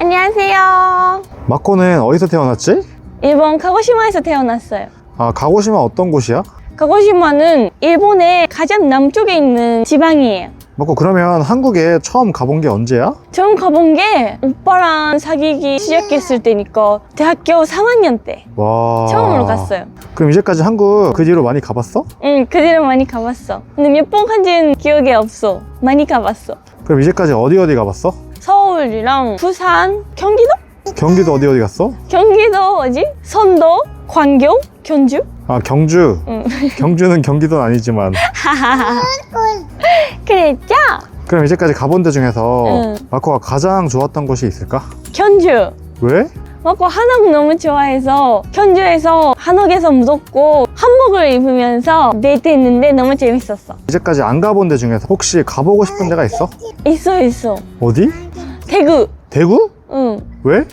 안녕하세요. 마코는 어디서 태어났지? 일본 카고시마에서 태어났어요. 아, 가고시마 어떤 곳이야? 카고시마는 일본의 가장 남쪽에 있는 지방이에요. 마코, 그러면 한국에 처음 가본 게 언제야? 처음 가본 게 오빠랑 사귀기 시작했을 때니까 대학교 3학년 때 와. 처음으로 갔어요. 그럼 이제까지 한국 그 뒤로 많이 가봤어? 응, 그 뒤로 많이 가봤어. 근데 몇 번 간지는 기억이 없어. 많이 가봤어. 그럼 이제까지 어디 가봤어? 서울이랑 부산, 경기도? 경기도 어디 갔어? 경기도 어디? 선도, 광교, 견주? 아, 경주. 응. 경주는 경기도는 아니지만. 그랬죠? 그럼 이제까지 가본 데 중에서 응. 마코가 가장 좋았던 곳이 있을까? 견주. 왜? 먹고 한옥 너무 좋아해서 견주에서 한옥에서 묻었고 한복을 입으면서 데이트했는데 너무 재밌었어. 이제까지 안 가본 데 중에서 혹시 가보고 싶은 데가 있어? 있어. 어디? 대구. 대구? 응. 왜?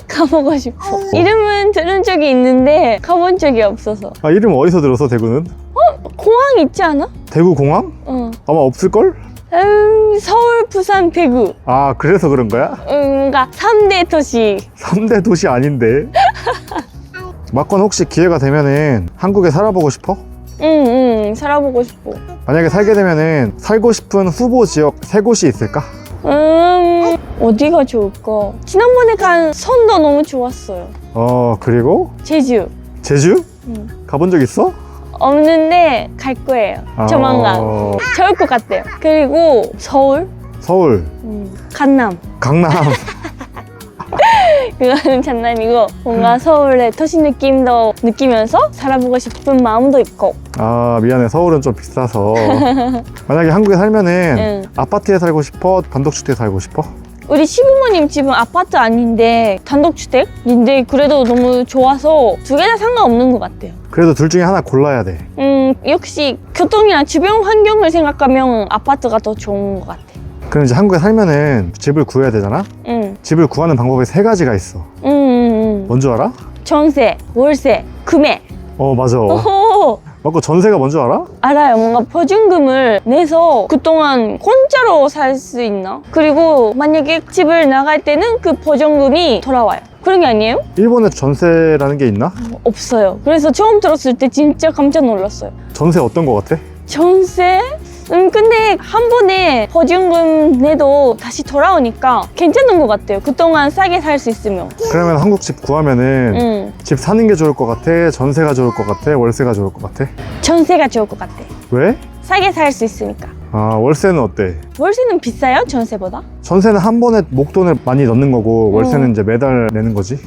가보고 싶어. 이름은 들은 적이 있는데 가본 적이 없어서. 아, 이름 어디서 들었어, 대구는? 공항 있지 않아? 대구 공항? 응. 아마 없을걸? 서울, 부산, 대구. 아, 그래서 그런 거야? 뭔가 3대 도시. 3대 도시 아닌데. 마코는 혹시 기회가 되면은 한국에 살아보고 싶어? 응, 살아보고 싶어. 만약에 살게 되면은 살고 싶은 후보 지역 3곳이 있을까? 어디가 좋을까? 지난번에 간 선도 너무 좋았어요. 그리고 제주. 제주? 응. 가본 적 있어? 없는데 갈 거예요. 조만간. 좋을 것 같아요. 그리고 서울, 서울, 강남. 강남. 그거는 장난이고 뭔가 서울의 도시 느낌도 느끼면서 살아보고 싶은 마음도 있고. 아, 미안해, 서울은 좀 비싸서. 만약에 한국에 살면은 응. 아파트에 살고 싶어? 단독주택에 살고 싶어? 우리 시부모님 집은 아파트 아닌데 단독주택인데 그래도 너무 좋아서 두 개 다 상관없는 것 같아요. 그래도 둘 중에 하나 골라야 돼. 역시 교통이나 주변 환경을 생각하면 아파트가 더 좋은 것 같아. 그럼 이제 한국에 살면은 집을 구해야 되잖아? 집을 구하는 방법이 3가지가 있어. 뭔 줄 알아? 전세, 월세, 금액. 맞아. 오호, 맞고, 전세가 뭔 줄 알아? 알아요. 뭔가 보증금을 내서 그동안 공짜로 살 수 있나? 그리고 만약에 집을 나갈 때는 그 보증금이 돌아와요. 그런 게 아니에요? 일본에 전세라는 게 있나? 없어요. 그래서 처음 들었을 때 진짜 깜짝 놀랐어요. 전세 어떤 거 같아? 전세? 근데 한 번에 보증금 내도 다시 돌아오니까 괜찮은 것 같아요. 그동안 싸게 살 수 있으면. 그러면 한국 집 구하면은 집 사는 게 좋을 것 같아? 전세가 좋을 것 같아? 월세가 좋을 것 같아? 전세가 좋을 것 같아. 왜? 싸게 살 수 있으니까. 아, 월세는 어때? 월세는 비싸요? 전세보다? 전세는 한 번에 목돈을 많이 넣는 거고 월세는 이제 매달 내는 거지.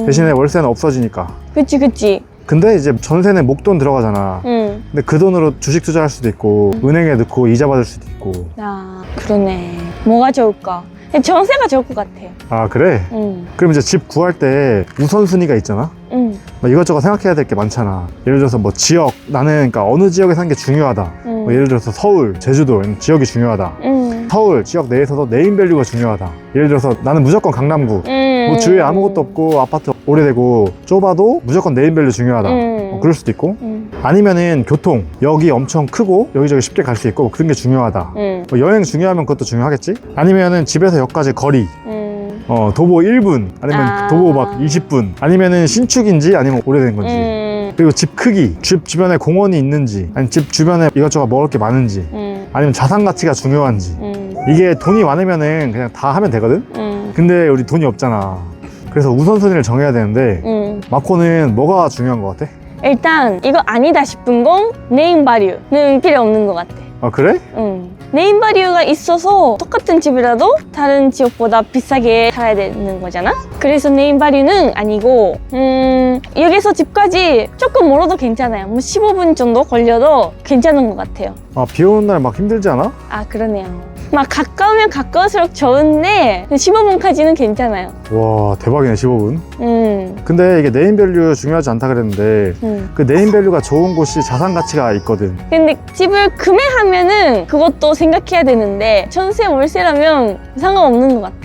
대신에 월세는 없어지니까. 그치. 근데 이제 전세는 목돈 들어가잖아. 근데 그 돈으로 주식 투자할 수도 있고 은행에 넣고 이자 받을 수도 있고. 아, 그러네. 뭐가 좋을까? 전세가 좋을 것 같아요. 아, 그래? 그럼 이제 집 구할 때 우선순위가 있잖아? 뭐 이것저것 생각해야 될 게 많잖아. 예를 들어서 뭐 지역, 나는 그러니까 어느 지역에 사는 게 중요하다. 뭐 예를 들어서 서울, 제주도 이런 지역이 중요하다. 서울 지역 내에서도 네임밸류가 중요하다. 예를 들어서 나는 무조건 강남구. 뭐 주위에 아무것도 없고 아파트 오래되고 좁아도 무조건 네임밸류 중요하다. 뭐 그럴 수도 있고. 아니면은 교통, 여기 엄청 크고 여기저기 쉽게 갈 수 있고 그런 게 중요하다. 뭐 여행 중요하면 그것도 중요하겠지? 아니면은 집에서 역까지 거리, 도보 1분 아니면 도보 막 20분 아니면은 신축인지 아니면 오래된 건지. 그리고 집 크기, 집 주변에 공원이 있는지 아니면 집 주변에 이것저것 먹을 게 많은지 아니면 자산 가치가 중요한지. 이게 돈이 많으면은 그냥 다 하면 되거든? 근데 우리 돈이 없잖아. 그래서 우선순위를 정해야 되는데 마코는 뭐가 중요한 것 같아? 일단 이거 아니다 싶은 건 네임밸류는 필요 없는 것 같아. 아, 그래? 네임밸류가 있어서 똑같은 집이라도 다른 지역보다 비싸게 살아야 되는 거잖아? 그래서 네임밸류는 아니고 여기서 집까지 조금 멀어도 괜찮아요. 뭐 15분 정도 걸려도 괜찮은 것 같아요. 아, 비 오는 날 막 힘들지 않아? 아, 그러네요. 막 가까우면 가까울수록 좋은데 15분까지는 괜찮아요. 와, 대박이네, 15분. 근데 이게 네임밸류 중요하지 않다 그랬는데 그 네임밸류가 좋은 곳이 자산 가치가 있거든. 근데 집을 구매하면은 그것도 생각해야 되는데 전세 월세라면 상관없는 것 같아.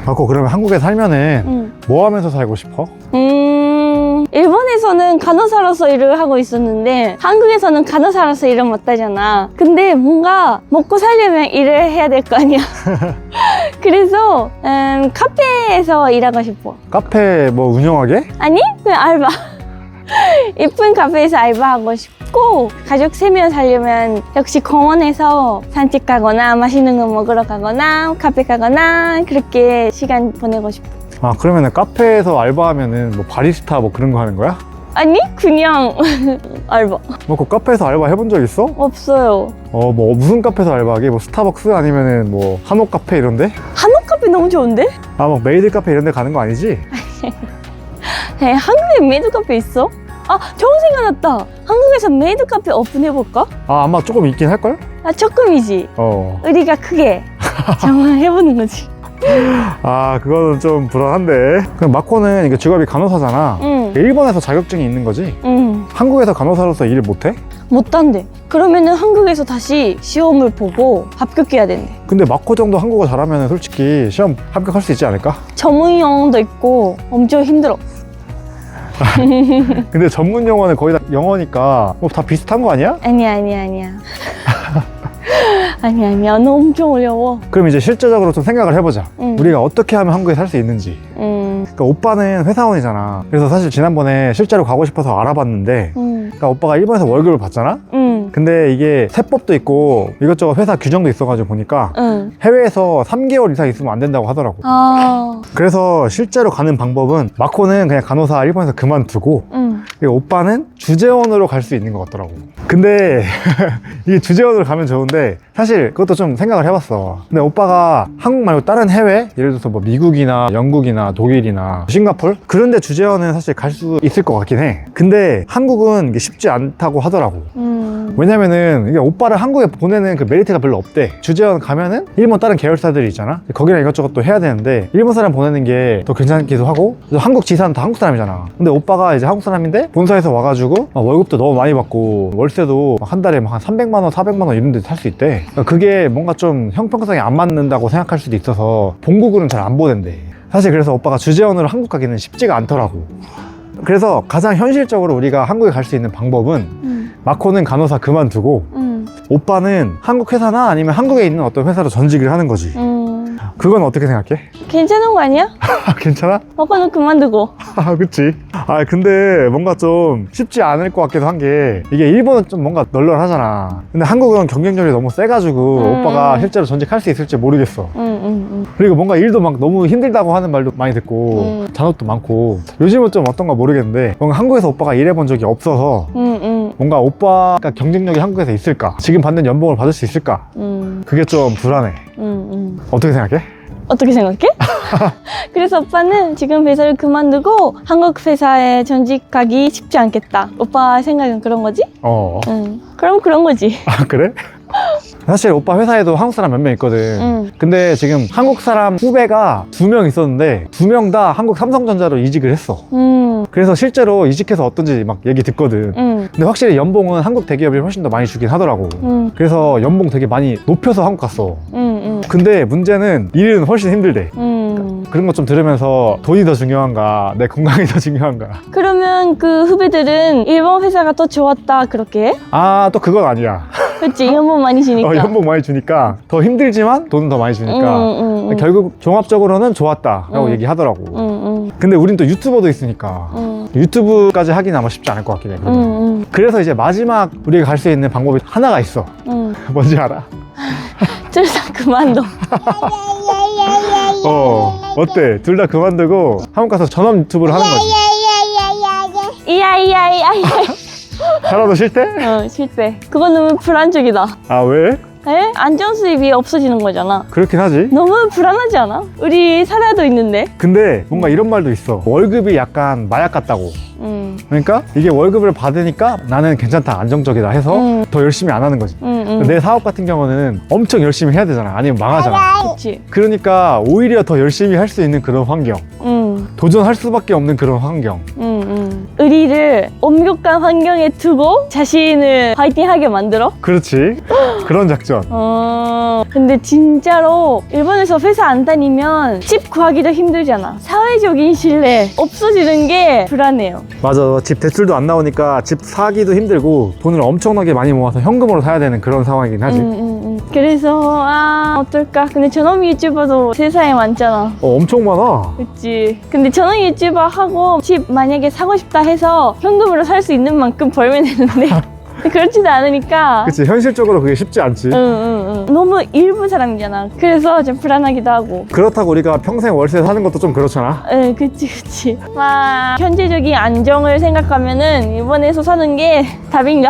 마코, 그러면 한국에 살면은 뭐 하면서 살고 싶어? 일본에서는 간호사로서 일을 하고 있었는데 한국에서는 간호사로서 일은 못하잖아. 근데 뭔가 먹고 살려면 일을 해야 될 거 아니야. 그래서 카페에서 일하고 싶어. 카페 뭐 운영하게? 아니 그냥 알바. 예쁜 카페에서 알바하고 싶고, 가족 3명 살려면 역시 공원에서 산책 가거나 맛있는 거 먹으러 가거나 카페 가거나 그렇게 시간 보내고 싶어. 아, 그러면은 카페에서 알바하면은 뭐 바리스타 뭐 그런 거 하는 거야? 아니 그냥 알바. 뭐 그 카페에서 알바 해본 적 있어? 없어요. 뭐 무슨 카페에서 알바하게? 뭐 스타벅스 아니면은 뭐 한옥 카페 이런데? 한옥 카페 너무 좋은데? 아, 막 메이드 카페 이런 데 가는 거 아니지? 네, 한국에 메이드 카페 있어? 아, 좋은 생각 났다. 한국에서 메이드 카페 오픈해볼까? 아, 아마 조금 있긴 할걸? 아, 조금이지. 우리가 크게 정말 해보는 거지. 아, 그거는 좀 불안한데. 그럼 마코는 이게 직업이 간호사잖아. 응. 일본에서 자격증이 있는 거지? 응. 한국에서 간호사로서 일을 못해? 못한대. 그러면은 한국에서 다시 시험을 보고 합격해야 된대. 근데 마코 정도 한국어 잘하면 솔직히 시험 합격할 수 있지 않을까? 전문 용어도 있고 엄청 힘들어. 근데 전문 용어는 거의 다 영어니까 뭐 다 비슷한 거 아니야? 아니야. 아니야. 너 엄청 어려워. 그럼 이제 실제적으로 좀 생각을 해보자. 응. 우리가 어떻게 하면 한국에 살 수 있는지. 그러니까 오빠는 회사원이잖아. 그래서 사실 지난번에 실제로 가고 싶어서 알아봤는데, 그러니까 오빠가 일본에서 월급을 받잖아? 근데 이게 세법도 있고 이것저것 회사 규정도 있어가지고 보니까 해외에서 3개월 이상 있으면 안 된다고 하더라고. 그래서 실제로 가는 방법은 마코는 그냥 간호사 일본에서 그만두고 그리고 오빠는 주재원으로 갈 수 있는 것 같더라고. 근데 이게 주재원으로 가면 좋은데 사실 그것도 좀 생각을 해봤어. 근데 오빠가 한국 말고 다른 해외, 예를 들어서 뭐 미국이나 영국이나 독일이나 싱가폴 그런 데 주재원은 사실 갈 수 있을 것 같긴 해. 근데 한국은 이게 쉽지 않다고 하더라고. 왜냐면은 이게 오빠를 한국에 보내는 그 메리트가 별로 없대. 주재원 가면은 일본 다른 계열사들이 있잖아. 거기랑 이것저것 또 해야 되는데 일본 사람 보내는 게 더 괜찮기도 하고, 한국 지사는 다 한국 사람이잖아. 근데 오빠가 이제 한국 사람인데 본사에서 와가지고 월급도 너무 많이 받고 월세도 한 달에 한 300만 원, 400만 원 이런 데 살 수 있대. 그러니까 그게 뭔가 좀 형평성이 안 맞는다고 생각할 수도 있어서 본국으로는 잘 안 보낸대. 사실 그래서 오빠가 주재원으로 한국 가기는 쉽지가 않더라고. 그래서 가장 현실적으로 우리가 한국에 갈 수 있는 방법은 마코는 간호사 그만두고 오빠는 한국 회사나 아니면 한국에 있는 어떤 회사로 전직을 하는 거지. 그건 어떻게 생각해? 괜찮은 거 아니야? 괜찮아? 오빠는 그만두고. 그치. 근데 뭔가 좀 쉽지 않을 것 같기도 한 게, 이게 일본은 좀 뭔가 널널하잖아. 근데 한국은 경쟁률이 너무 세가지고 오빠가 실제로 전직할 수 있을지 모르겠어. 그리고 뭔가 일도 막 너무 힘들다고 하는 말도 많이 듣고 잔업도 많고, 요즘은 좀 어떤가 모르겠는데 뭔가 한국에서 오빠가 일해본 적이 없어서 뭔가 오빠가 경쟁력이 한국에서 있을까? 지금 받는 연봉을 받을 수 있을까? 그게 좀 불안해. 어떻게 생각해? 어떻게 생각해? 그래서 오빠는 지금 회사를 그만두고 한국 회사에 전직하기 쉽지 않겠다. 오빠 생각은 그런 거지? 그럼 그런 거지. 그래? 사실 오빠 회사에도 한국 사람 몇 명 있거든. 근데 지금 한국 사람 후배가 2명 있었는데 2명 다 한국 삼성전자로 이직을 했어. 그래서 실제로 이직해서 어떤지 막 얘기 듣거든. 근데 확실히 연봉은 한국 대기업이 훨씬 더 많이 주긴 하더라고. 그래서 연봉 되게 많이 높여서 한국 갔어. 근데 문제는 일은 훨씬 힘들대. 그런 거 좀 들으면서 돈이 더 중요한가, 내 건강이 더 중요한가. 그러면 그 후배들은 일본 회사가 더 좋았다 그렇게 해? 또 그건 아니야. 그치, 연봉 많이 주니까. 연봉 많이 주니까 더 힘들지만 돈은 더 많이 주니까 결국 종합적으로는 좋았다라고 얘기하더라고. 근데 우린 또 유튜버도 있으니까 유튜브까지 하기는 아마 쉽지 않을 것 같긴 해. 그래서 이제 마지막 우리가 갈 수 있는 방법이 하나가 있어. 뭔지 알아? 둘 다 그만둬. 어때? 둘 다 그만두고 한국 가서 전업 유튜브를 하는 거지. 이야. 살아도 싫대? 실패. 그건 너무 불안적이다. 왜? 안전 수입이 없어지는 거잖아. 그렇긴 하지. 너무 불안하지 않아? 우리 살아도 있는데. 근데 뭔가 이런 말도 있어. 월급이 약간 마약 같다고. 그러니까 이게 월급을 받으니까 나는 괜찮다, 안정적이다 해서 더 열심히 안 하는 거지. 내 사업 같은 경우는 엄청 열심히 해야 되잖아. 아니면 망하잖아. 그치. 그러니까 오히려 더 열심히 할 수 있는 그런 환경, 도전할 수밖에 없는 그런 환경. 우리를 엄격한 환경에 두고 자신을 파이팅하게 만들어? 그렇지. 그런 작전. 근데 진짜로 일본에서 회사 안 다니면 집 구하기도 힘들잖아. 사회적인 신뢰 없어지는 게 불안해요. 맞아. 집 대출도 안 나오니까 집 사기도 힘들고 돈을 엄청나게 많이 모아서 현금으로 사야 되는 그런 상황이긴 하지. 그래서 어떨까? 근데 전업 유튜버도 세상에 많잖아. 엄청 많아. 그치. 근데 전업 유튜버 하고 집 만약에 사고 싶다 해서 현금으로 살 수 있는 만큼 벌면 되는데 그렇지도 않으니까. 그치, 현실적으로 그게 쉽지 않지. 응. 너무 일부 사람이잖아. 그래서 좀 불안하기도 하고. 그렇다고 우리가 평생 월세 사는 것도 좀 그렇잖아. 응, 그치. 막 현재적인 안정을 생각하면은 일본에서 사는 게 답인가?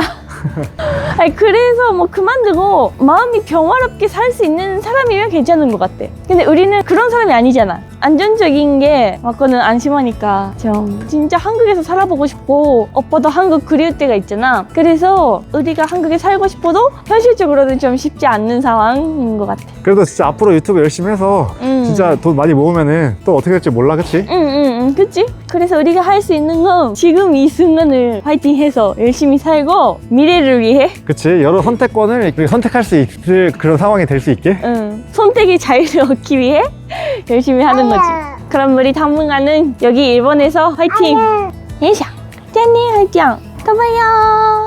아니, 그래서 뭐 그만두고 마음이 평화롭게 살 수 있는 사람이면 괜찮은 것 같아. 근데 우리는 그런 사람이 아니잖아. 안전적인 게 맞고는 안심하니까 좀 진짜 한국에서 살아보고 싶고 오빠도 한국 그리울 때가 있잖아. 그래서 우리가 한국에 살고 싶어도 현실적으로는 좀 쉽지 않는 상황인 것 같아. 그래도 진짜 앞으로 유튜브 열심히 해서 진짜 돈 많이 모으면은 또 어떻게 될지 몰라, 그치? 응, 그치? 그래서 우리가 할 수 있는 건 지금 이 순간을 파이팅해서 열심히 살고 미래를 위해 그치, 여러 선택권을 우리가 선택할 수 있을 그런 상황이 될 수 있게. 선택의 자유를 얻기 위해 열심히 하는 거지. 그럼 우리 당분간은 여기 일본에서 화이팅! 예샤! 짠니 화이팅! 또 봐요!